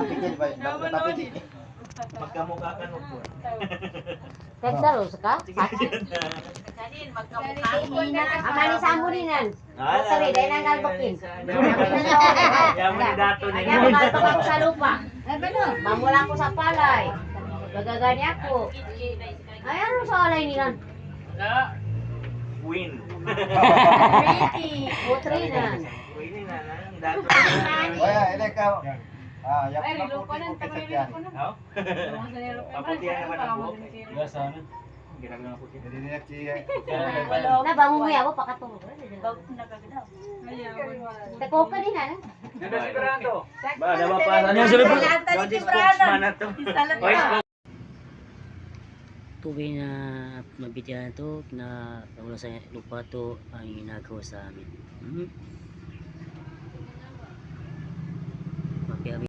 Napigil ba? Napigil. Magkamukha ka no po. Kagdalo ka? Kanin, magkamukha. Amani sambuninan. Sorry, dahil nang galbakin. Kaya mo ni dato ni. Kaya magalbak ako sa lupa. Mamula ako sa palay. Gagagani ako. Ay, ano sa alay nila? Win. Putrinan. Win na dato. Kaya, ini ka. Yapo na po yung kisakyan. How? Paputihan naman ako. Ya sana. Ginagawa ko siya. Hindi niya kiya. Na bamumuya ako pakatulog. Tako ka din ano? Nanda si Fernando. Ba, dapat pa ano yung sulod? Yung spokesman na to. Tubig na mabitihan to na wala sa lupa to ang ginagawa sa amin.